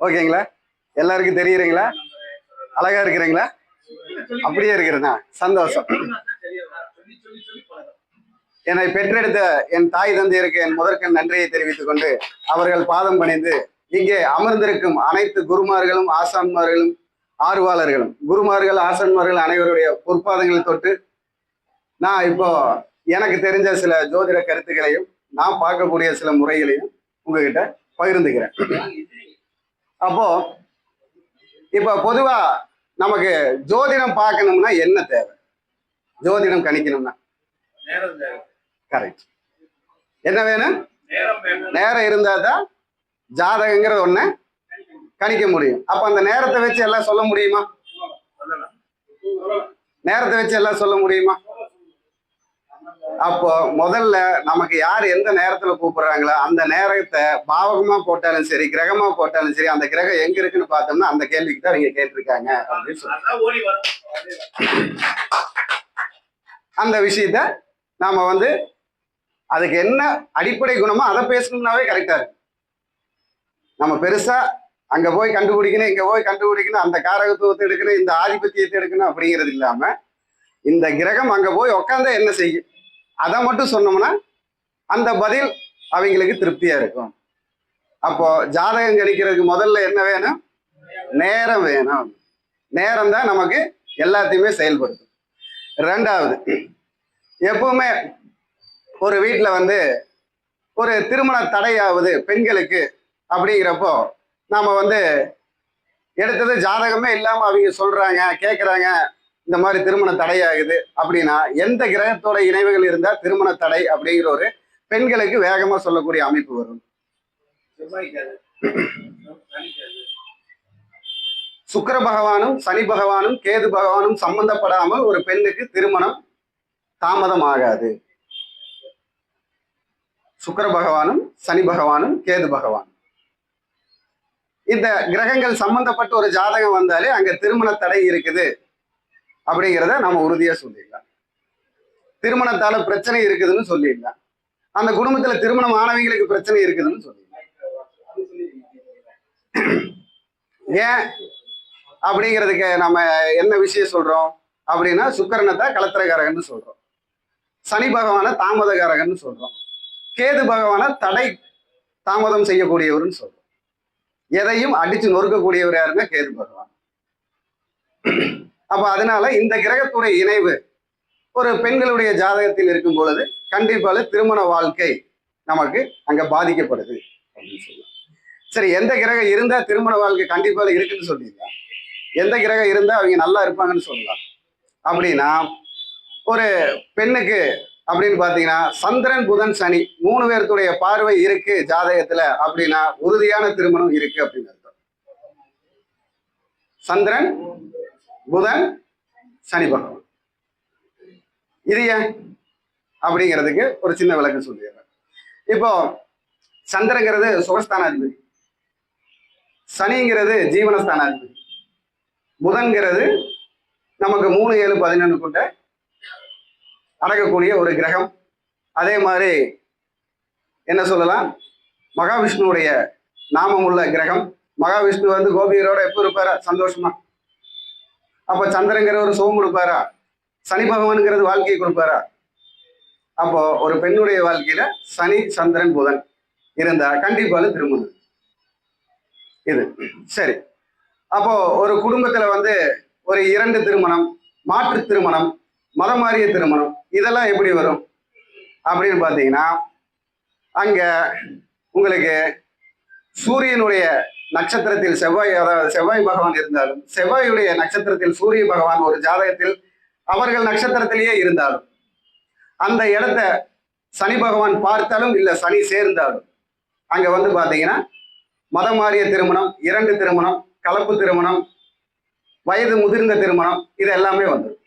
ஓகேங்களா? எல்லாருக்கும் தெரியுறீங்களா? அழகா இருக்கிறீங்களா? அப்படியே இருக்கிறேண்ணா, சந்தோஷம். என்னை பெற்றெடுத்த என் தாய் தந்தையருக்கு என் முதற்கண் நன்றியை தெரிவித்துக் கொண்டு அவர்கள் பாதம் பணிந்து இங்கே அமர்ந்திருக்கும் அனைத்து குருமார்களும் ஆசான்மார்களும் ஆர்வலர்களும் குருமார்கள் ஆசான்மார்கள் அனைவருடைய பொற்பாதங்களை தொட்டு நான் இப்போ எனக்கு தெரிஞ்ச சில ஜோதிட கருத்துக்களையும் நான் பார்க்கக்கூடிய சில முறைகளையும் உங்ககிட்ட பகிர்ந்துக்கிறேன். அப்போ இப்ப பொதுவா நமக்கு ஜோதிடம் பார்க்கணும்னா என்ன தேவை? ஜோதிடம் கணிக்கணும்னா கரெக்ட். என்ன வேணும்? நேரம் இருந்தா தான் ஜாதகங்கிறது ஒண்ணு கணிக்க முடியும். அப்ப அந்த நேரத்தை வச்சு எல்லாம் சொல்ல முடியுமா? நேரத்தை வச்சு எல்லாம் சொல்ல முடியுமா? அப்போ முதல்ல நமக்கு யார் எந்த நேரத்துல கூப்பிடுறாங்களோ அந்த நேரத்தை பாவகமா போட்டாலும் சரி, கிரகமா போட்டாலும் சரி, அந்த கிரகம் எங்க இருக்குன்னு பார்த்தோம்னா அந்த கேள்விக்கு தான் நீங்க கேட்டிருக்காங்க அப்படின்னு சொல்லி அந்த விஷயத்த நாம அதுக்கு என்ன அடிப்படை குணமோ அதை பேசணும்னாவே கரெக்டா இருக்கு. நம்ம பெருசா அங்க போய் கண்டுபிடிக்கணும், இங்க போய் கண்டுபிடிக்கணும், அந்த காரகத்துவத்தை எடுக்கணும், இந்த ஆதிபத்தியத்தை எடுக்கணும் அப்படிங்கிறது இல்லாம இந்த கிரகம் அங்க போய் உட்காந்தா என்ன செய்யும் அதை மட்டும் சொன்னோம்னா அந்த பதில் அவங்களுக்கு திருப்தியா இருக்கும். அப்போ ஜாதகம் கணிக்கிறதுக்கு முதல்ல என்ன வேணும்? நேரம் வேணும். நேரம் தான் நமக்கு எல்லாத்தையுமே செயல்படுத்தும். ரெண்டாவது, எப்பவுமே ஒரு வீட்டில் ஒரு திருமண தடையாவது பெண்களுக்கு அப்படிங்கிறப்போ நாம எடுத்தது ஜாதகமே இல்லாம அவங்க சொல்றாங்க கேட்குறாங்க இந்த மாதிரி திருமண தடை ஆகுது அப்படின்னா எந்த கிரகத்தோட இணைவுகள் இருந்தா திருமண தடை அப்படிங்கிற ஒரு பெண்களுக்கு வேகமா சொல்லக்கூடிய அமைப்பு வரும். சுக்கிர பகவானும் சனி பகவானும் கேது பகவானும் சம்பந்தப்படாமல் ஒரு பெண்ணுக்கு திருமணம் தாமதம் ஆகாது. சுக்கிர பகவானும் சனி பகவானும் கேது பகவான் இந்த கிரகங்கள் சம்பந்தப்பட்ட ஒரு ஜாதகம் வந்தாலே அங்க திருமண தடை இருக்குது அப்படிங்கிறத நம்ம உறுதியா சொல்லிடலாம். திருமணத்தால பிரச்சனை இருக்குதுன்னு சொல்லிடலாம். அந்த குடும்பத்துல திருமணம் ஆனவங்களுக்கு பிரச்சனை இருக்குதுன்னு சொல்லிடலாம். ஏன் அப்படிங்கிறதுக்கு நம்ம என்ன விஷயம் சொல்றோம் அப்படின்னா சுக்கிரனை தான் கலத்திரகாரகன்னு சொல்றோம், சனி பகவான தாமதகாரகன்னு சொல்றோம், கேது பகவான தடை தாமதம் செய்யக்கூடியவர்னு சொல்றோம். எதையும் அடிச்சு நொறுக்கக்கூடியவர் யாருன்னா கேது பகவான். அப்ப அதனால இந்த கிரகத்துடைய இணைவு ஒரு பெண்களுடைய ஜாதகத்தில் இருக்கும் பொழுது கண்டிப்பாக திருமண வாழ்க்கை நமக்கு அங்க பாதிக்கப்படுது அப்படின்னு சொல்லலாம். சரி, எந்த கிரகம் இருந்தா திருமண வாழ்க்கை கண்டிப்பாக இருக்குன்னு சொல்லிடலாம், எந்த கிரகம் இருந்தா அவங்க நல்லா இருப்பாங்கன்னு சொல்லலாம். அப்படின்னா ஒரு பெண்ணுக்கு அப்படின்னு பாத்தீங்கன்னா சந்திரன் புதன் சனி 3 பேர்த்துடைய பார்வை இருக்கு ஜாதகத்துல அப்படின்னா உறுதியான திருமணம் இருக்கு அப்படின்னு அர்த்தம். சந்திரன் புதன் சனி பகவான் இது ஏன் அப்படிங்கிறதுக்கு ஒரு சின்ன விளக்கம் சொல்லிடுறேன். இப்போ சந்திரங்கிறது சுகஸ்தானாதிபதி, சனிங்கிறது ஜீவனஸ்தானாதிபதி, புதன்கிறது நமக்கு 3, 7, 11 கொண்ட அடக்கக்கூடிய ஒரு கிரகம். அதே மாதிரி என்ன சொல்லலாம், மகாவிஷ்ணுவுடைய நாமம் உள்ள கிரகம். மகாவிஷ்ணு கோபியரோட எப்போ இருப்பாரா? சந்தோஷமா. அப்ப சந்திரங்கிற ஒரு சுகம் கொடுப்பாரா? சனி பகவானுங்கிறது வாழ்க்கையை கொடுப்பாரா? அப்போ ஒரு பெண்ணுடைய வாழ்க்கையில சனி சந்திரன் புதன் இருந்தா கண்டிப்பாக திருமணம். இது சரி. அப்போ ஒரு குடும்பத்துல ஒரு 2 திருமணம், மாற்று திருமணம், மதம் மாறிய திருமணம் இதெல்லாம் எப்படி வரும் அப்படின்னு பாத்தீங்கன்னா அங்க உங்களுக்கு சூரியனுடைய நட்சத்திரத்தில் செவ்வாய், அதாவது செவ்வாய் பகவான் இருந்தாலும் செவ்வாயுடைய நட்சத்திரத்தில் சூரிய பகவான் ஒரு ஜாதகத்தில் அவர்கள் நட்சத்திரத்திலேயே இருந்தாலும் அந்த இடத்த சனி பகவான் பார்த்தாலும் இல்ல சனி சேர்ந்தாலும் அங்க பாத்தீங்கன்னா மதம் மாறிய திருமணம், 2 திருமணம், கலப்பு திருமணம், வயது முதிர்ந்த திருமணம் இது எல்லாமே வந்துடும்.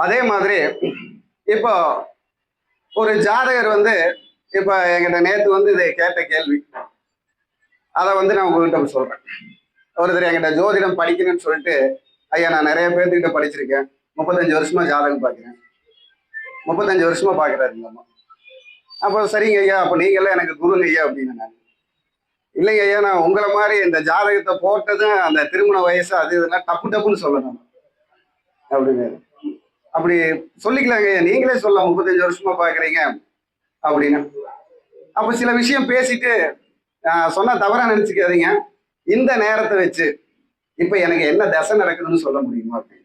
அதே மாதிரி இப்போ ஒரு ஜாதகர் இப்ப என்கிட்ட நேத்து இதை கேட்ட கேள்வி, அதை நான் உங்ககிட்ட சொல்றேன். ஒருத்தர் என்கிட்ட ஜோதிடம் படிக்கணும்னு சொல்லிட்டு, ஐயா நான் நிறைய பேர்த்துக்கிட்ட படிச்சிருக்கேன், 35 வருஷமா ஜாதகம் பார்க்கிறேன், 35 வருஷமா பாக்குறாருங்கம்மா. அப்போ சரிங்க ஐயா, அப்போ நீங்க எல்லாம் எனக்கு குருங்க ஐயா அப்படின்னு நான் இல்லைங்க ஐயா, நான் உங்களை மாதிரி இந்த ஜாதகத்தை போட்டதும் அந்த திருமண வயசு அது இதெல்லாம் டப்பு டப்புன்னு சொல்லணும் அப்படின்னு அப்படி சொல்லிக்கலாங்க ஐயா. நீங்களே சொல்லலாம் 35 வருஷமா பாக்குறீங்க அப்படின்னு. அப்ப சில விஷயம் பேசிட்டு சொன்னா தவறா நினைச்சுக்காதீங்க. இந்த நேரத்தை வச்சு இப்ப எனக்கு என்ன தசை நடக்குதுன்னு சொல்ல முடியுமா அப்படின்னு.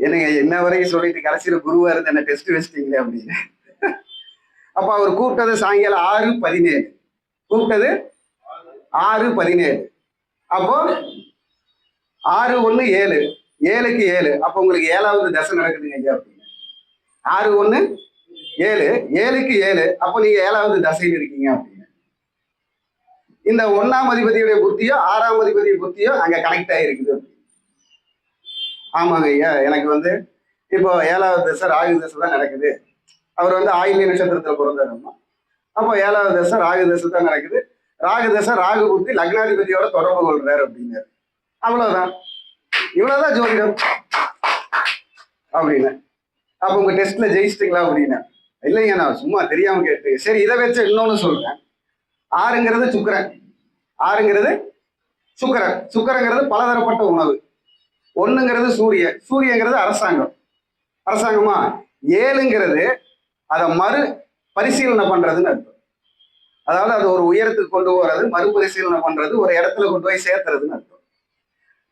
எனக்கு என்ன வரைக்கும் சொல்லிட்டு கடைசியில குருவா இருந்து என்ன டெஸ்ட் வச்சிட்டீங்களே அப்படின்னு. அப்ப அவர் கூப்பிட்டது சாயங்காலம் 6:17. கூப்பிட்டது 6:17. அப்போ 6:1 7 7க்கு 7. அப்ப உங்களுக்கு 7வது தசை நடக்குதுங்க ஐயா அப்படின்னு. 6:1 7 7க்கு 7. அப்போ நீங்க 7வது தசையில் இருக்கீங்க அப்படின்னு. இந்த 1ஆம் அதிபதியுடைய புத்தியோ 6ஆம் அதிபதிய புத்தியோ அங்க கனெக்ட் ஆகிருக்குது. ஆமாங்க ஐயா, எனக்கு வந்து இப்போ 7வது தசை ராகு தசை தான் நடக்குது. அவர் வந்து ஆயில்ய நட்சத்திரத்துல பிறந்தாருமா. அப்போ 7வது தசை ராகு தசை தான் நடக்குது. ராகு தசை ராகு புத்தி லக்னாதிபதியோட தொடர்பு கொள்றாரு அப்படின்னாரு. அவ்வளவுதான், இவ்வளவுதான் ஜோதிடம் அப்படின்னு. அப்ப உங்க டெஸ்ட்ல ஜெயிச்சிட்டீங்களா அப்படின்னு. இல்லைங்க, நான் சும்மா தெரியாம கேட்டு. சரி, இதை வச்சு இன்னொன்னு சொல்றேன். 6ங்கிறது சுக்கிரன். 6ங்கிறது சுக்கிரன். சுக்கிரங்கிறது பலதரப்பட்ட உணவு. 1ங்கிறது சூரியன். சூரியங்கிறது அரசாங்கம். அரசாங்கமா. 7ங்கிறது அதை மறு பரிசீலனை பண்றதுன்னு அர்த்தம். அதாவது அது ஒரு உயரத்துக்கு கொண்டு போறது, மறுபரிசீலனை பண்றது, ஒரு இடத்துல கொண்டு போய் சேர்த்துறதுன்னு அர்த்தம்.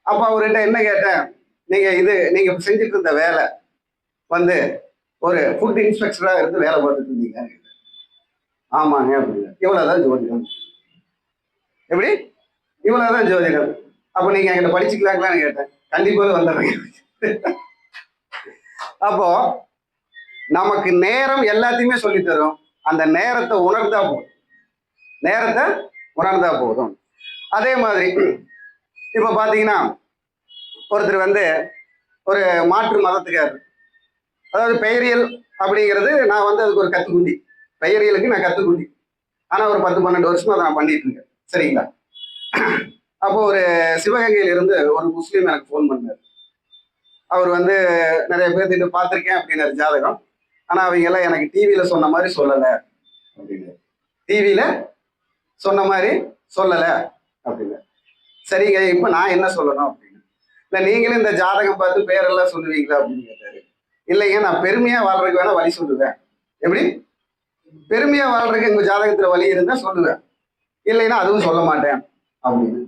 அப்ப அவர்கிட்ட என்ன கேட்டேன், நீங்க செஞ்சுட்டு இருந்த வேலை வந்து ஒரு ஃபுட் இன்ஸ்பெக்டரா இருந்து வேலை பார்த்துட்டு இருந்தீங்க. ஆமாங்க அப்படின்னு. இவ்வளவுதான் ஜோதிடம். எப்படி? இவ்வளவுதான் ஜோதிடம். அப்ப நீங்க என்கிட்ட படிச்சுக்கலாங்களான்னு கேட்டேன். கண்டிப்பா வந்துடுறேன். அப்போ நமக்கு நேரம் எல்லாத்தையுமே சொல்லி தரும். அந்த நேரத்தை உணர்ந்தா போதும். நேரத்தை உணர்ந்தா போதும். அதே மாதிரி இப்ப பாத்தீங்கன்னா ஒருத்தர் வந்து ஒரு மாற்று மதத்துக்காரர். அதாவது பெயரியல் அப்படிங்கிறது நான் வந்து அதுக்கு ஒரு கத்துக்குண்டி. பெயரியலுக்கு நான் கத்துக்குண்டி. ஆனா ஒரு 10-12 வருஷமா அதை நான் பண்ணிட்டு இருக்கேன். சரிங்களா? அப்போ ஒரு சிவகங்கையில இருந்து ஒரு முஸ்லீம் எனக்கு ஃபோன் பண்ணார். அவர் வந்து நிறைய பேர்த்திட்ட பார்த்துருக்கேன் அப்படின்னாரு ஜாதகம். ஆனா அவங்க எல்லாம் எனக்கு டிவியில சொன்ன மாதிரி சொல்லல அப்படின்னு. டிவியில சொன்ன மாதிரி சொல்லல அப்படின்னு. சரிங்க, இப்ப நான் என்ன சொல்லணும் அப்படின்னு. இல்ல நீங்களும் இந்த ஜாதகம் பார்த்து பேரெல்லாம் சொல்லுவீங்களா அப்படின்னு கேட்டாரு. இல்லைங்க, நான் பெருமையா வாழ்றதுக்கு வேணா வழி சொல்லுவேன். எப்படி? பெருமையா வாழ்றதுக்கு உங்க ஜாதகத்துல வழி இருந்தா சொல்லுவேன், இல்லைன்னா அதுவும் சொல்ல மாட்டேன் அப்படின்னு.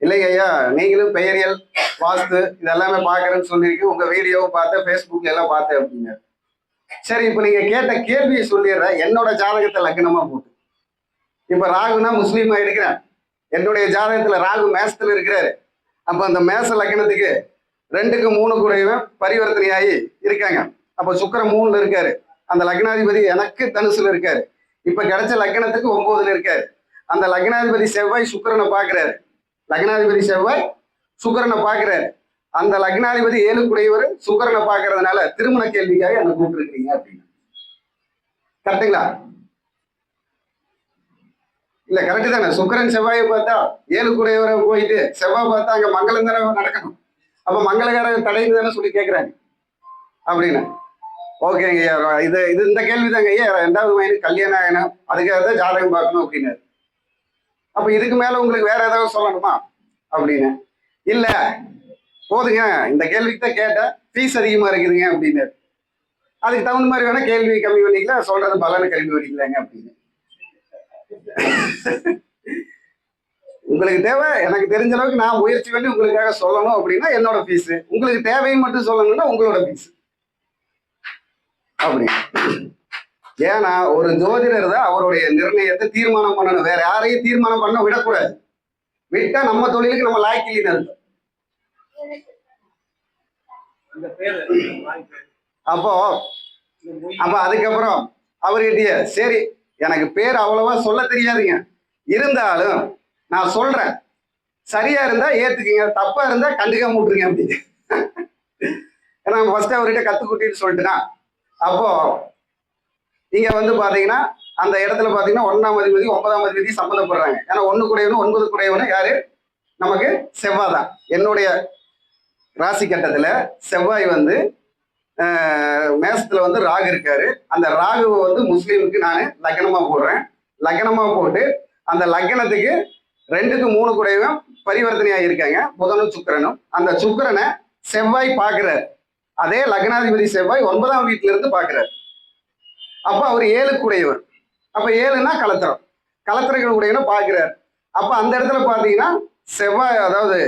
இல்லைங்க ஐயா, நீங்களும் பெயரியல் வாஸ்து இதெல்லாமே பாக்குறேன்னு சொல்லியிருக்கீங்க. உங்க வீடியோவும் பார்த்தேன், ஃபேஸ்புக்ல எல்லாம் பார்த்தேன் அப்படின்னு. சரி, இப்ப நீங்க கேட்ட கேள்வியை சொல்லிடுறேன். என்னோட ஜாதகத்தை லக்னமா போட்டு இப்ப ராகுனா முஸ்லீமா எடுக்கிறேன். என்னுடைய ஜாதகத்துல ராகு மேசத்துல இருக்கிறாரு. அப்ப அந்த மேச லக்னத்துக்கு 2க்கு 3 கூடவே பரிவர்த்தனையாகி இருக்காங்க. அப்ப சுக்கிரன் 3ல இருக்காரு. அந்த லக்னாதிபதி எனக்கு தனுசுல இருக்காரு. இப்ப கிடைச்ச லக்னத்துக்கு 9ல இருக்காரு. அந்த லக்னாதிபதி செவ்வாய் சுக்கிரனை பாக்குறாரு. லக்னாதிபதி செவ்வாய் சுக்கிரனை பாக்குறாரு. அந்த லக்னாதிபதி 7க்குடையவர் சுக்கிரனை பாக்குறதுனால திருமண கேள்விக்காக என்ன கூப்பிட்டுருக்கீங்க அப்படின்னு. கரெக்டுங்களா? இல்ல, கரெக்டு தானே? சுக்கிரன் செவ்வாயை பார்த்தா 7க்குடையவரை போயிட்டு செவ்வாய் பார்த்தா அங்க மங்களம் தானே நடக்கணும். அப்ப மங்களகார தடைன்னு தானே சொல்லி கேட்கிறாங்க அப்படின்னு. ஓகேங்க ஐயா, இது இந்த கேள்வி தாங்க ஐயா. 2வது பையனுக்கு கல்யாணம் ஆகணும், அதுக்காக தான் ஜாதகம் பார்க்கணும் அப்படின்னு. அப்ப இதுக்கு மேல உங்களுக்கு வேற ஏதாவது சொல்லணுமா அப்படின்னு. இல்ல போதுங்க, இந்த கேள்விக்கு தான் கேட்டேன், ஃபீஸ் அதிகமா இருக்குதுங்க அப்படின்னு. அதுக்கு தகுந்த மாதிரி வேணா கேள்வி கம்மி பண்ணிக்கலாம், சொல்றது பலனை கம்மி பண்ணிக்கலாங்க அப்படின்னு. உங்களுக்கு தேவை, எனக்கு தெரிஞ்ச அளவுக்கு நான் முயற்சி பண்ணி உங்களுக்காக சொல்லணும் அப்படின்னா என்னோட ஃபீஸ். உங்களுக்கு தேவையை மட்டும் சொல்லணும்னா உங்களோட ஃபீஸ் அப்படி. ஏன்னா ஒரு ஜோதிடர் தான் அவருடைய நிர்ணயத்தை தீர்மானம் பண்ணணும். வேற யாரையும் தீர்மானம் பண்ண விடக்கூடாது. விட்டா நம்ம தொழிலுக்கு நம்ம லாய்க்கிலின்னு அர்த்தம். அப்போ அதுக்கப்புறம் அவர்கிட்டயே சரி, எனக்கு பேர் அவ்வளவா சொல்ல தெரியாதுங்க, இருந்தாலும் நான் சொல்றேன், சரியா இருந்தா ஏத்துக்குங்க, தப்பா இருந்தா கண்டுக்காம விட்டுருங்க அப்படின்னு. ஏன்னா ஃபர்ஸ்ட் அவர்கிட்ட கத்துக்குட்டின்னு சொல்லிட்டுனா. அப்போ இங்க வந்து பாத்தீங்கன்னா அந்த இடத்துல பாத்தீங்கன்னா 1ஆம் அதிபதி 9ஆம் அதிபதி சம்மந்தப்படுறாங்க. ஏன்னா 1 கூடையவனும் 9 கூடையவனும் யாரு? நமக்கு செவ்வாய் தான். என்னுடைய ராசி கட்டத்துல செவ்வாய் வந்து மேசத்துல வந்து ராகு இருக்காரு. அந்த ராகுவை வந்து முஸ்லீமுக்கு நான் லக்னமா போடுறேன். லக்னமா போட்டு அந்த லக்னத்துக்கு 2க்கு 3 கூடயும் பரிவர்த்தனையா இருக்காங்க புதனும் சுக்கிரனும். அந்த சுக்கிரனை செவ்வாய் பார்க்கிறார். அதே லக்னாதிபதி செவ்வாய் 9ஆம் வீட்டுல இருந்து பார்க்கிறார். அப்ப அவர் 7க்கு கூடையவர். அப்ப 7ன்னா கலத்திரம், கலத்திரங்கள் உடையவனை பார்க்கிறார். அப்ப அந்த இடத்துல பாத்தீங்கன்னா செவ்வாய், அதாவது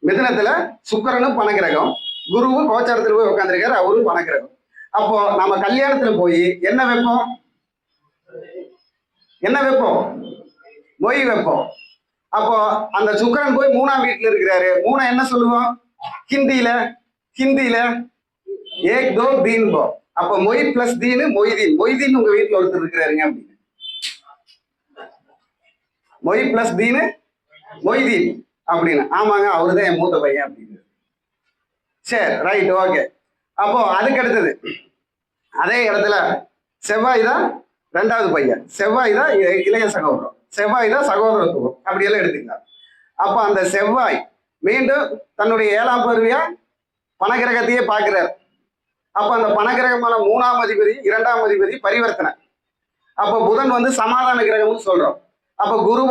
மிதுனத்துல சுக்கிரனும் பணக்கிரகம், குருவும் கோச்சாரத்துல போய் உட்காந்துருக்காரு, அவரும் பணக்கிரகம். அப்போ நம்ம கல்யாணத்துல போய் என்ன வைப்போம்? என்ன வைப்போம்? மொய் வைப்போம். அப்போ அந்த சுக்கிரன் போய் 3ஆம் வீட்டுல இருக்கிறாரு. 3 என்ன சொல்லுவோம் ஹிந்தியில? ஹிந்தியில ஏக் தோ தீன் போ. அப்ப மொய் பிளஸ் தீனு மொய்தீன். மொய்தீன் உங்க வீட்டுல ஒருத்தர் இருக்கிறாருங்க அப்படின்னு. மொய் பிளஸ் தீனு மொய்தீன் அப்படின்னு. ஆமாங்க, அவருதான் என் மூத்த பையன் அப்படின்னு. சரி, ரைட், ஓகே. அப்போ அதுக்கு அடுத்தது அதே இடத்துல செவ்வாய் தான் 2வது பையன், செவ்வாய் தான் இளைய சகோதரம், செவ்வாய் தான் சகோதரத்துவம், அப்படியெல்லாம் எடுத்துக்கலாம். அப்ப அந்த செவ்வாய் மீண்டும் தன்னுடைய 7ஆம் பார்வையா பணக்கிரகத்தையே பார்க்கிறார். அப்ப அந்த பணக்கிரகமான 3ஆம் அதிபதி 2ஆம் அதிபதி பரிவர்த்தனை. அப்ப புதன் வந்து சமாதான கிரகம்னு சொல்றோம். அப்ப குரு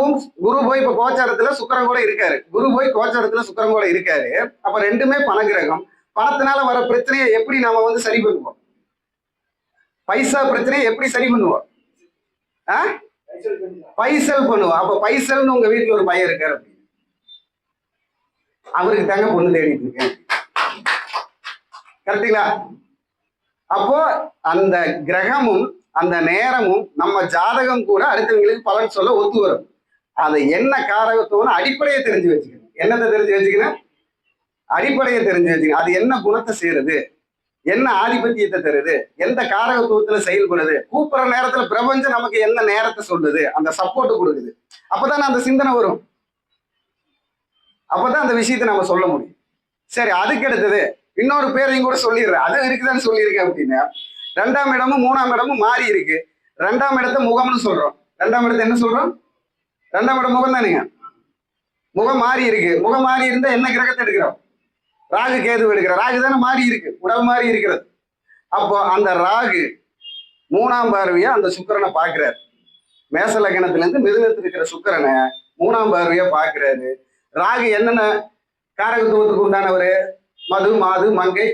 போய் இப்ப கோச்சாரத்துல சுக்கிரன் கூட இருக்காரு. குரு போய் கோச்சாரத்துல சுக்கிரன் கூட இருக்காரு. அப்ப 2மே பணக்கிரகம். பணத்தினால வர பிரச்சனையை எப்படி நாம வந்து சரி பண்ணுவோம்? பைசா பிரச்சனையை எப்படி சரி பண்ணுவோம்? பைசல் பண்ணுவோம். அப்ப பைசல்னு உங்க வீட்டுல ஒரு பையன் இருக்காரு, அவருக்கு தாங்க பொண்ணு தேடிட்டு இருக்கேன். கரெக்டுங்களா? அப்போ அந்த கிரகமும் அந்த நேரமும் நம்ம ஜாதகம் கூட அடுத்தவங்களுக்கு பலன் சொல்ல ஒத்து வரும். அதை என்ன காரகத்துவம்னு அடிப்படையை தெரிஞ்சு வச்சுக்கணும். என்னத்தை தெரிஞ்சு வச்சுக்கணும்? அடிப்படையை தெரிஞ்சு வச்சுக்கணும். அது என்ன குணத்தை செய்யறது, என்ன ஆதிபத்தியத்தை தருது, எந்த காரகத்துவத்துல செயல்படுது, கூப்பிடுற நேரத்துல பிரபஞ்சம் நமக்கு என்ன நேரத்தை சொல்லுது, அந்த சப்போர்ட் கொடுக்குது. அப்பதானே அந்த சிந்தனை வரும். அப்பதான் அந்த விஷயத்தை நம்ம சொல்ல முடியும். சரி, அதுக்கு அடுத்தது இன்னொரு பேரையும் கூட சொல்லிடுறேன், அது இருக்குதான்னு சொல்லியிருக்கேன். அப்படின்னா 2ஆம் இடமும் 3ஆம் இடமும் மாறி இருக்கு. 2ஆம் இடத்தை முகம்னு சொல்றோம். 2ஆம் இடத்தை என்ன சொல்றோம்? 2ஆம் இடம் முகம் தானுங்க. முகம் மாறி இருக்கு. முகம் மாறி இருந்தா என்ன கிரகத்தை எடுக்கிறோம்? ராகு கேது எடுக்கிறோம். ராகு தானே மாறி இருக்கு, உடல் மாறி இருக்கிறது. அப்போ அந்த ராகு 3ஆம் பார்வையா அந்த சுக்கிரனை பார்க்கிறார். மேச லக்னத்துல இருந்து மிதுனத்தில் இருக்கிற சுக்கிரனை 3ஆம் பார்வையா பார்க்கிறாரு. ராகு என்னென்ன காரகத்துவத்துக்கு உண்டானவர்? மது, மாது, மங்கை,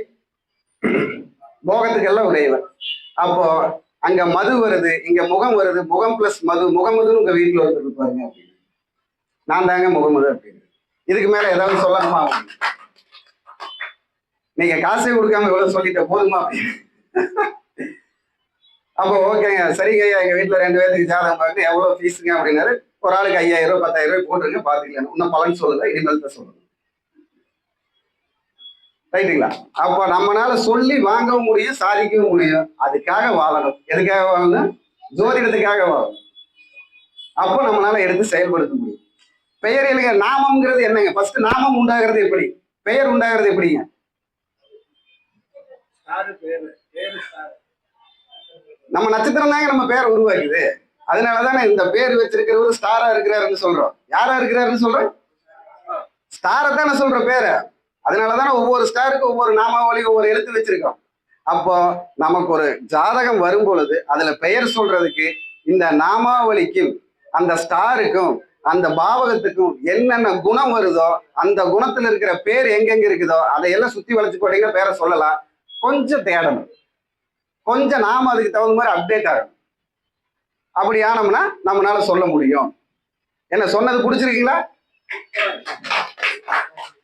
போகத்துக்கெல்லாம் உடையவர். அப்போ அங்க மது வருது, இங்க முகம் வருது. முகம் பிளஸ் மது, முகமதுன்னு உங்க வீட்டுல ஒருத்தர் பாருங்க அப்படின்னு. நான் தாங்க முகமது அப்படின்னு. இதுக்கு மேல ஏதாவது சொல்லணுமா? நீங்க காசே கொடுக்காம எவ்வளவு சொல்லிட்ட போதுமா அப்படின்னு. அப்போ ஓகேங்க, சரிங்க ஐயா, எங்க வீட்டுல 2 பேருக்கு ஜாதகம் பார்க்க எவ்வளவு ஃபீஸுங்க அப்படின்னாரு. ஒரு ஆளுக்கு 5000 ரூபாய் 10000 ரூபாய் போட்டுருங்க, பாத்துக்கலாம். இன்னும் பலன் சொல்லுங்க, இனிமேல் தான் சொல்லுங்க. ரைட்டுங்களா? அப்போ நம்மளால சொல்லி வாங்கவும் முடியும், சாதிக்கவும் முடியும். அதுக்காக வாழணும். எதுக்காக வாழணும்? ஜோதிடத்துக்காக வாழணும். அப்போ நம்மளால எடுத்து செயல்படுத்த முடியும். பெயர் எழுங்க. நாமம்ங்கிறது என்னங்க? ஃபர்ஸ்ட் நாமம் உண்டாகிறது எப்படி? பெயர் உண்டாகிறது எப்படிங்க? நம்ம நட்சத்திரம் தாங்க நம்ம பேர் உருவாக்குது. அதனாலதானே இந்த பேர் வச்சிருக்கிறவரு ஸ்டாரா இருக்கிறாருன்னு சொல்றோம். யாரா இருக்கிறாருன்னு சொல்றோம்? ஸ்டாரை தானே சொல்ற பேரை. அதனாலதானே ஒவ்வொரு ஸ்டாருக்கும் ஒவ்வொரு நாமாவளி, ஒவ்வொரு எழுத்து வச்சிருக்கோம். அப்போ நமக்கு ஒரு ஜாதகம் வரும் பொழுது அதுல பெயர் சொல்றதுக்கு இந்த நாமாவளிக்கும் அந்த ஸ்டாருக்கும் அந்த பாவகத்துக்கும் என்னென்ன குணம் வருதோ அந்த குணத்துல இருக்கிற பேர் எங்கெங்க இருக்குதோ அதையெல்லாம் சுத்தி வளைச்சு போட்டீங்க பேரை சொல்லலாம். கொஞ்சம் தேடணும், கொஞ்சம் நாம அதுக்கு தகுந்த மாதிரி அப்டேட் ஆகணும். அப்படி ஆனோம்னா நம்மளால சொல்ல முடியும். என்ன சொன்னது பிடிச்சிருக்கீங்களா?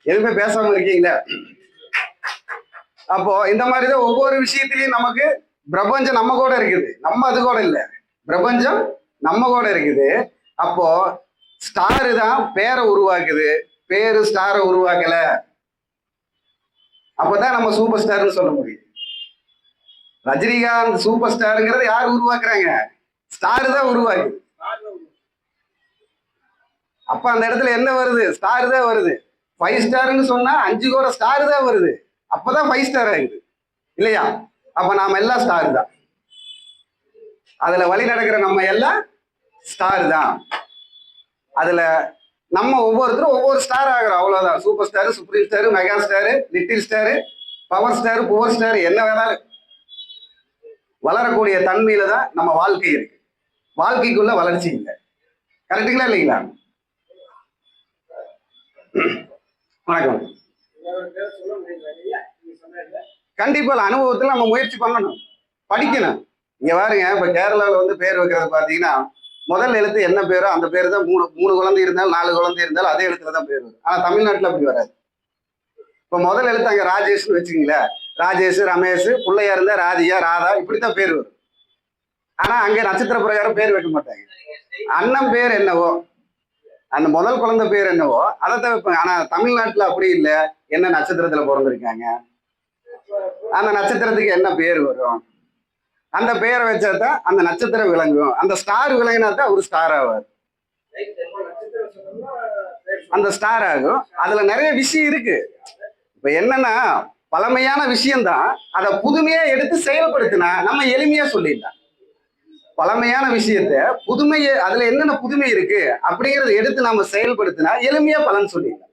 எதுவுமே பேசாம இருக்கீங்களா? அப்போ இந்த மாதிரிதான் ஒவ்வொரு விஷயத்திலையும் நமக்கு பிரபஞ்சம் நம்ம கூட இருக்குது. நம்ம அது கூட இல்லை, பிரபஞ்சம் நம்ம கூட இருக்குது. அப்போ ஸ்டாரு தான் பேரை உருவாக்குது, பேரு ஸ்டாரை உருவாக்கல. அப்பதான் நம்ம சூப்பர் ஸ்டார்னு சொல்ல முடியும். ரஜினிகாந்த் சூப்பர் ஸ்டாருங்கிறது யார் உருவாக்குறாங்க? ஸ்டாரு தான் உருவாக்குது. அப்ப அந்த இடத்துல என்ன வருது? ஸ்டாரு தான் வருது. 5 ஸ்டார்னு சொன்னா 5 கோடி ஸ்டாரு தான் வருது. அப்பதான் 5 ஸ்டார் ஆகுது இல்லையா? அப்ப நாம எல்லாம் ஸ்டார் தான். அதுல வழி நடக்கிற நம்ம எல்லாம் ஸ்டார் தான். அதுல நம்ம ஒவ்வொருத்தரும் ஒவ்வொரு ஸ்டார் ஆகிறோம், அவ்வளவுதான். Super star, supreme star, mega star, little star, power star, poor star, என்ன வேணாலும் வளரக்கூடிய தன்மையில தான் நம்ம வாழ்க்கை இருக்கு. வாழ்க்கைக்குள்ள வளர்ச்சி இல்லை. கரெக்டுங்களா இல்லைங்களா? வணக்கம். கண்டிப்பா அனுபவத்துல நம்ம முயற்சி பண்ணணும், படிக்கணும். இங்க பாருங்க, இப்ப கேரளாவில் வந்து பேர் வைக்கிறது பாத்தீங்கன்னா முதல் எழுத்து என்ன பேரோ அந்த பேரு தான். மூணு மூணு குழந்தை இருந்தாலும் 4 குழந்தை இருந்தாலும் அதே எழுத்துல தான் பேர் வரும். ஆனா தமிழ்நாட்டுல அப்படி வராது. இப்ப முதல் எழுத்து அங்க ராஜேஷ்னு வச்சுக்கீங்களேன், ராஜேஷ், ரமேஷ், பிள்ளையா இருந்தா ராதியா, ராதா, இப்படித்தான் பேர் வரும். ஆனா அங்க நட்சத்திர பிரகாரம் பேர் வைக்க மாட்டாங்க. அண்ணன் பேர் என்னவோ, அந்த முதல் குழந்தை பேர் என்னவோ அதைத்தான் வைப்பாங்க. ஆனா தமிழ்நாட்டுல அப்படி இல்லை. என்ன நட்சத்திரத்துல பிறந்திருக்காங்க, அந்த நட்சத்திரத்துக்கு என்ன பேர் வரும், அந்த பேரை வச்சாதான் அந்த நட்சத்திரம் விளங்கும். அந்த ஸ்டார் விளங்கினா தான் ஒரு ஸ்டார் ஆவார், அந்த ஸ்டார் ஆகும். அதுல நிறைய விஷயம் இருக்கு. இப்ப என்னன்னா பழமையான விஷயம்தான், அதை புதுமையா எடுத்து செயல்படுத்தினா நம்ம எளிமையா சொல்லிடலாம். பழமையான விஷயத்த புதுமையை, அதுல என்னென்ன புதுமை இருக்கு அப்படிங்கறத எடுத்து நாம செயல்படுத்தினா எளிமையா பலன் சொல்லிடலாம்.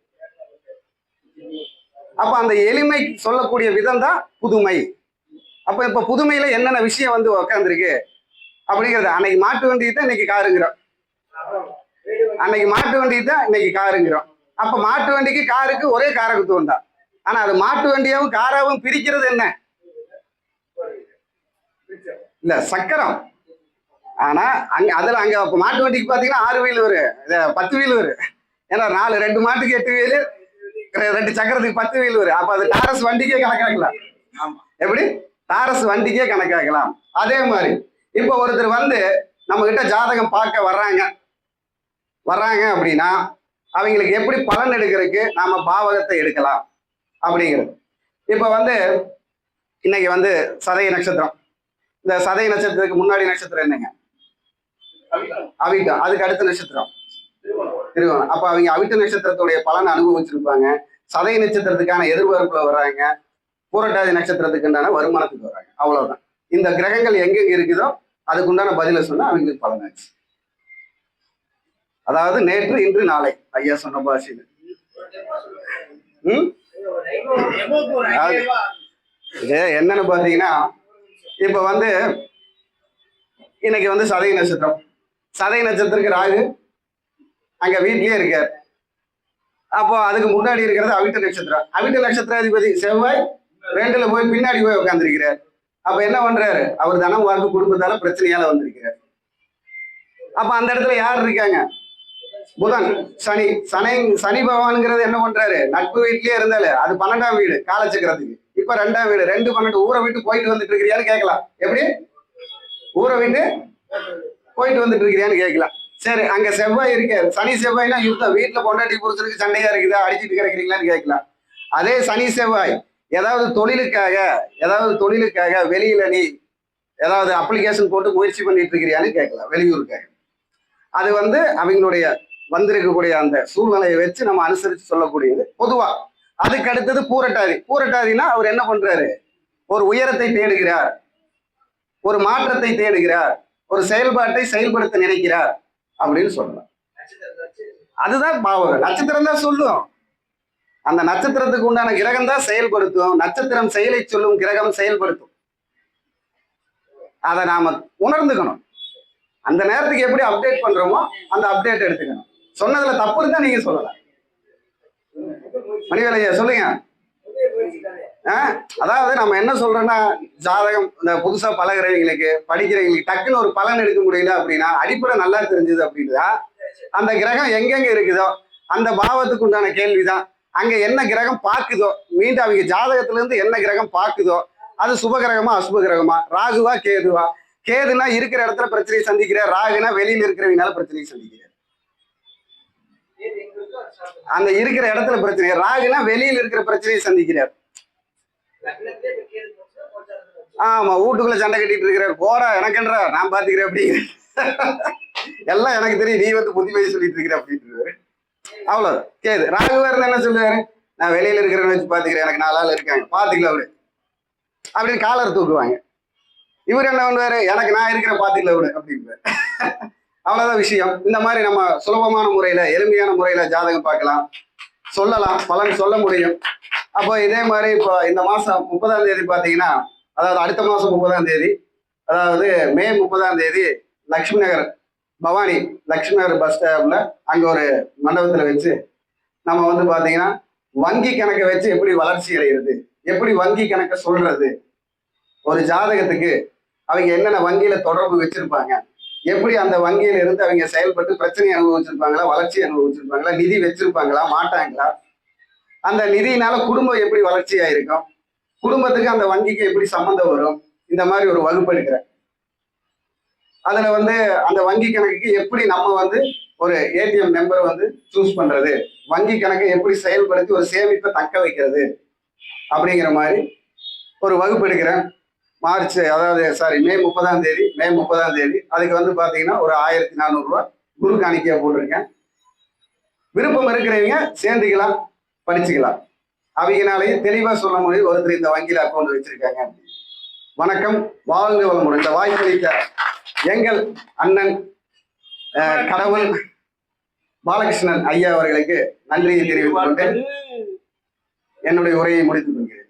அப்ப அந்த எளிமை சொல்லக்கூடிய விதம் தான் புதுமை. அப்ப இப்ப புதுமையில என்னென்ன விஷயம் வந்து உக்காந்துருக்கு அப்படிங்கிறது, அன்னைக்கு மாட்டு வண்டி தான் இன்னைக்கு காருங்கிறோம், அன்னைக்கு மாட்டு வண்டி தான் இன்னைக்கு காருங்கிறோம். அப்ப மாட்டு வண்டிக்கு காருக்கு ஒரே காரகத்துவம் தான். ஆனா அது மாட்டு வண்டியாவும் காராவும் பிரிக்கிறது என்ன? இல்ல சக்கரம். ஆனா அதுல அங்க மாட்டு வண்டிக்கு பாத்தீங்கன்னா 6 வீல் வரும், 10 வீல் வரும். ஏன்னா 2 மாட்டுக்கு 8 வீல், 2 சக்கரத்துக்கு 10 வீல் வரும். அப்ப அது டாரஸ் வண்டிக்கே கணக்காக்கலாம். எப்படி டாரஸ் வண்டிக்கே கணக்காக்கலாம். அதே மாதிரி இப்ப ஒருத்தர் வந்து நம்ம கிட்ட ஜாதகம் பார்க்க வர்றாங்க அப்படின்னா அவங்களுக்கு எப்படி பலன் எடுக்கிறதுக்கு நாம பாவகத்தை எடுக்கலாம் அப்படிங்கிறது. இப்ப வந்து இன்னைக்கு வந்து சதய நட்சத்திரம். இந்த சதய நட்சத்திரத்துக்கு முன்னாடி நட்சத்திரம் என்னங்க? அவிட்டம். அதுக்கு அடுத்த நட்சத்திரம் திருவோணம். அப்ப அவங்க அவிட்ட நட்சத்திரத்துடைய பலன் அனுபவிச்சிருப்பாங்க. சதய நட்சத்திரத்துக்கான எதிர்பார்ப்புல வர்றாங்க, பூரட்டாதி நட்சத்திரத்துக்கு உண்டான வருமானத்துக்கு வர்றாங்க. அவ்வளவுதான். இந்த கிரகங்கள் எங்கெங்க இருக்குதோ அதுக்குண்டான பதில சொன்னா அவங்களுக்கு பலனாச்சு. அதாவது நேற்று, இன்று, நாளை ஐயா சொன்ன பாஷையில். என்னன்னு பாத்தீங்கன்னா இப்ப வந்து இன்னைக்கு வந்து சதய நட்சத்திரம். சதய நட்சத்திரத்துக்கு ராகு அங்க வீட்லயே இருக்காரு. அப்போ அதுக்கு முன்னாடி இருக்கிறது அவிட்ட நட்சத்திரம். அவிட்ட நட்சத்திராதிபதி செவ்வாய் 2ல போய் பின்னாடி போய் உட்கார்ந்துருக்கிறார். அப்ப என்ன பண்றாரு? அவர் தனம் வாழ்க்கை குடும்பத்தால பிரச்சனையால வந்திருக்கிறார். அப்ப அந்த இடத்துல யார் இருக்காங்க? புதன், சனி. சனி பகவான்ங்கிறது என்ன பண்றாரு? நட்பு வீட்லயே இருந்தாரு, அது 12ஆம் வீடு காலச்சக்கரத்துக்கு. இப்ப 2ஆம் வீடு, 2, 12 ஊரை விட்டு போயிட்டு வந்துட்டு இருக்கிறியான்னு கேட்கலாம். எப்படி ஊரை விட்டு போயிட்டு வந்துட்டு இருக்கிறியான்னு கேட்கலாம். சரி, அங்க செவ்வாய் இருக்காரு. சனி செவ்வாய்னா யுத்தம், வீட்டுல பொண்டாட்டி புருஷனுக்கு சண்டையா இருக்குதா, அடிச்சுட்டு கிடக்குறீங்களான்னு கேட்கலாம். அதே சனி செவ்வாய் ஏதாவது தொழிலுக்காக வெளியில நீ ஏதாவது அப்ளிகேஷன் போட்டு முயற்சி பண்ணிட்டு இருக்கிறியான்னு கேட்கலாம், வெளியூருக்காக. அது வந்து அவங்களுடைய வந்திருக்கக்கூடிய அந்த சூழ்நிலையை வச்சு நம்ம அனுசரித்து சொல்லக்கூடியது பொதுவா. அதுக்கு அடுத்தது பூரட்டாதி. பூரட்டாதினா அவர் என்ன பண்றாரு? ஒரு உயரத்தை தேடுகிறார், ஒரு மாற்றத்தை தேடுகிறார், ஒரு செயல்பாட்டை செயல்படுத்த நினைக்கிறார் அப்படின்னு சொல்லலாம். அதுதான் பாவகம். நட்சத்திரம் தான் சொல்லும், அந்த நட்சத்திரத்துக்கு உண்டான கிரகம் தான் செயல்படுத்தும். நட்சத்திரம் செயலை சொல்லும், கிரகம் செயல்படுத்தும். அதை நாம உணர்ந்துக்கணும். அந்த நேரத்துக்கு எப்படி அப்டேட் பண்றோமோ அந்த அப்டேட் எடுத்துக்கணும். சொன்னதுல தப்பு இருந்தா நீங்க சொல்லலாம். மணிவேலையா சொல்லுங்க. அதாவது நம்ம என்ன சொல்றோம்னா, ஜாதகம் இந்த புதுசா பழகிறவங்களுக்கு, படிக்கிறவங்களுக்கு டக்குன்னு ஒரு பலன் எடுக்க முடியல அப்படின்னா அடிப்படை நல்லா தெரிஞ்சது அப்படின்னா அந்த கிரகம் எங்கெங்க இருக்குதோ அந்த பாவத்துக்கு உண்டான கேள்விதான். அங்க என்ன கிரகம் பாக்குதோ, மீண்டும் அவங்க ஜாதகத்துல இருந்து என்ன கிரகம் பாக்குதோ அது சுப கிரகமா அசுப கிரகமா, ராகுவா கேதுவா. கேதுனா இருக்கிற இடத்துல பிரச்சனையை சந்திக்கிறார், ராகுனா வெளியில இருக்கிறவங்கனால பிரச்சனையை சந்திக்கிறார். அந்த இருக்கிற இடத்துல பிரச்சனை, ராகுனா வெளியில இருக்கிற பிரச்சனையை சந்திக்கிறார். ஆமா, வீட்டுக்குள்ள சண்டை கட்டிட்டு இருக்கிறார். போறா எனக்குன்றா, நான் பாத்துக்கிறேன் அப்படி எல்லாம் எனக்கு தெரியும், நீ வந்து புத்தி பேசி சொல்லிட்டு இருக்கிற அப்படின்ட்டு. அவ்வளவு. கேது ராகுவா இருந்தா என்ன சொல்லுவாரு? நான் வெளியில இருக்கிறேன்னு வச்சு பாத்துக்கிறேன், எனக்கு 4 ஆள் இருக்காங்க, பாத்துக்கல அவரு அப்படின்னு காலர் தூக்குவாங்க. இவர் என்ன பண்ணுவாரு? எனக்கு நான் இருக்கிற பாத்துக்கல அவரு அப்படின்னு. அவ்வளவுதான் விஷயம். இந்த மாதிரி நம்ம சுலபமான முறையில, எளிமையான முறையில ஜாதகம் பார்க்கலாம், சொல்லலாம், பலன் சொல்ல முடியும். அப்போ இதே மாதிரி இப்போ இந்த மாசம் 30ஆம் தேதி பாத்தீங்கன்னா, அதாவது அடுத்த மாசம் 30ஆம் தேதி, அதாவது மே 30ஆம் தேதி லட்சுமி நகர் பவானி லட்சுமி நகர் பஸ் ஸ்டாப்ல அங்க ஒரு மண்டபத்துல வச்சு நம்ம வந்து பாத்தீங்கன்னா வங்கி கணக்கை வச்சு எப்படி வளர்ச்சி அடைகிறது, எப்படி வங்கி கணக்கை சொல்றது, ஒரு ஜாதகத்துக்கு அவங்க என்னென்ன வங்கியில தொடர்பு வச்சிருப்பாங்க, எப்படி அந்த வங்கியில இருந்து அவங்க செயல்பட்டு பிரச்சனை அனுபவிச்சிருப்பாங்களா, வளர்ச்சி அனுபவிச்சிருப்பாங்களா, நிதி வச்சிருப்பாங்களா, மாட்டாங்களா, அந்த நிதியினால குடும்பம் எப்படி வளர்ச்சியா இருக்கும், குடும்பத்துக்கு அந்த வங்கிக்கு எப்படி சம்மந்தம் வரும், இந்த மாதிரி ஒரு வகுப்பு எடுக்கிறேன். அதுல வந்து அந்த வங்கி கணக்குக்கு எப்படி நம்ம வந்து ஒரு ஏடிஎம் நம்பரை வந்து சூஸ் பண்றது, வங்கி கணக்கை எப்படி செயல்படுத்தி ஒரு சேமிப்பை தக்க வைக்கிறது அப்படிங்கிற மாதிரி ஒரு வகுப்பு எடுக்கிறேன். மே 30ஆம் தேதி அதுக்கு வந்து பாத்தீங்கன்னா ஒரு 1400 ரூபாய் குரு காணிக்கையா போட்டிருக்கேன். விருப்பம் இருக்கிறவங்க சேர்ந்துக்கலாம், படிச்சுக்கலாம். அவங்கனாலையும் தெளிவா சொல்ல முடியும் ஒருத்தர் இந்த வங்கியில அக்கௌண்ட் வச்சிருக்காங்க. வணக்கம், வாழ்க வளமுடன். இந்த வாய்ப்பளித்த எங்கள் அண்ணன் கடவுள் பாலகிருஷ்ணன் ஐயா அவர்களுக்கு நன்றியை தெரிவித்துக் கொண்டு என்னுடைய உரையை முடித்துக் கொள்கிறேன்.